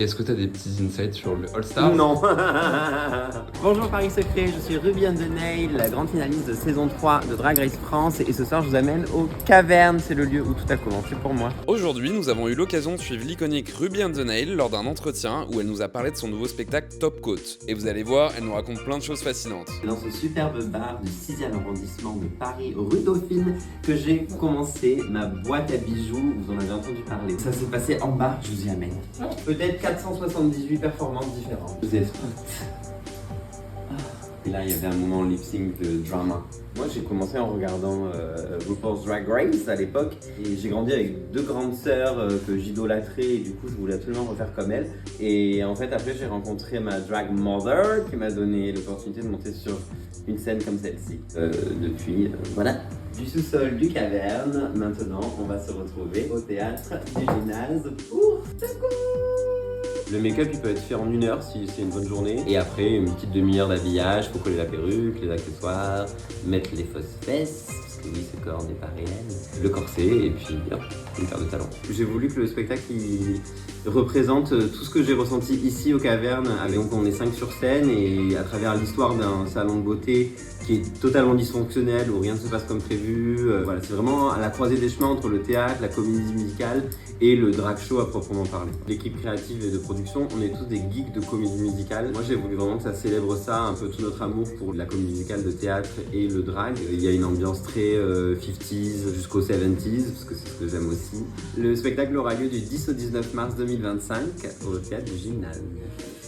Est-ce que tu as des petits insights sur le All-Star? Non. Bonjour Paris Secret, je suis Ruby on the Nail, la grande finaliste de saison 3 de Drag Race France, et ce soir je vous amène aux Cavernes, c'est le lieu où tout a commencé pour moi. Aujourd'hui, nous avons eu l'occasion de suivre l'iconique Ruby on the Nail lors d'un entretien où elle nous a parlé de son nouveau spectacle Top Coat. Et vous allez voir, elle nous raconte plein de choses fascinantes. Dans ce superbe bar du 6e arrondissement de Paris, rue Dauphine, que j'ai commencé ma boîte à bijoux, vous en avez entendu parler. Ça s'est passé en bas, je vous y amène. Peut-être 478 performances différentes. Vous êtes Et là, il y avait un moment lip-sync de drama. Moi, j'ai commencé en regardant RuPaul's Drag Race à l'époque. Et j'ai grandi avec deux grandes sœurs que j'idolâtrais. Et du coup, je voulais absolument refaire comme elles. Et en fait, après, j'ai rencontré ma drag mother qui m'a donné l'opportunité de monter sur une scène comme celle-ci. Depuis, voilà. Du sous-sol du Caverne, maintenant, on va se retrouver au théâtre du Gymnase pour le make-up, il peut être fait en 1 heure si c'est une bonne journée. Et après, une petite demi-heure d'habillage, faut coller la perruque, les accessoires, mettre les fausses fesses, parce que oui, ce corps n'est pas réel. Le corset, et puis hop, une paire de talons. J'ai voulu que le spectacle il représente tout ce que j'ai ressenti ici au Caverne. Donc on est 5 sur scène, et à travers l'histoire d'un salon de beauté qui est totalement dysfonctionnel, où rien ne se passe comme prévu. Voilà, c'est vraiment à la croisée des chemins entre le théâtre, la comédie musicale et le drag show à proprement parler. L'équipe créative et de production, on est tous des geeks de comédie musicale. Moi, j'ai voulu vraiment que ça célèbre ça, un peu tout notre amour pour la comédie musicale de théâtre et le drag. Il y a une ambiance très 50s jusqu'aux 70s, parce que c'est ce que j'aime aussi. Le spectacle aura lieu du 10 au 19 mars 2025 au théâtre du Gymnase.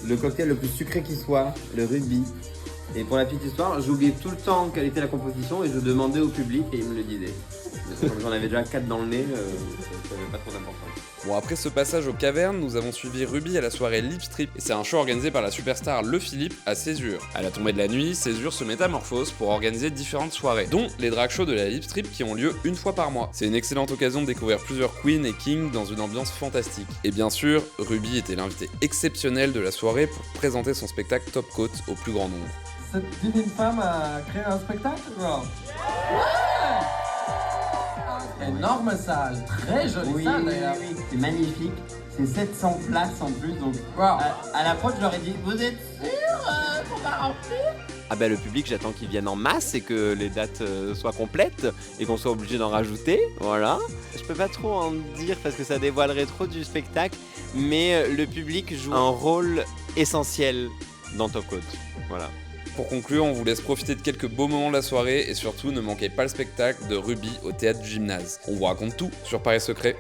Le cocktail le plus sucré qui soit, le Ruby. Et pour la petite histoire, j'oubliais tout le temps quelle était la composition et je demandais au public et il me le disait. Comme j'en avais déjà 4 dans le nez, ça n'avait pas trop d'importance. Bon, après ce passage aux cavernes, nous avons suivi Ruby à la soirée Lip Strip, et c'est un show organisé par la superstar Le Philippe à Césure. À la tombée de la nuit, Césure se métamorphose pour organiser différentes soirées, dont les drag shows de la Lip Strip qui ont lieu une fois par mois. C'est une excellente occasion de découvrir plusieurs queens et kings dans une ambiance fantastique. Et bien sûr, Ruby était l'invité exceptionnel de la soirée pour présenter son spectacle Top Coat au plus grand nombre. Cette divine femme a créé un spectacle, quoi. Ouais. Énorme salle, très jolie salle d'ailleurs. Oui, c'est magnifique. C'est 700 places en plus, donc wow. À l'approche, je leur ai dit, vous êtes sûr qu'on va remplir? Ah ben le public, j'attends qu'il vienne en masse et que les dates soient complètes et qu'on soit obligé d'en rajouter, voilà. Je peux pas trop en dire parce que ça dévoilerait trop du spectacle, mais le public joue un rôle essentiel dans Top Coat, voilà. Pour conclure, on vous laisse profiter de quelques beaux moments de la soirée et surtout ne manquez pas le spectacle de Ruby au théâtre du Gymnase. On vous raconte tout sur Paris Secret.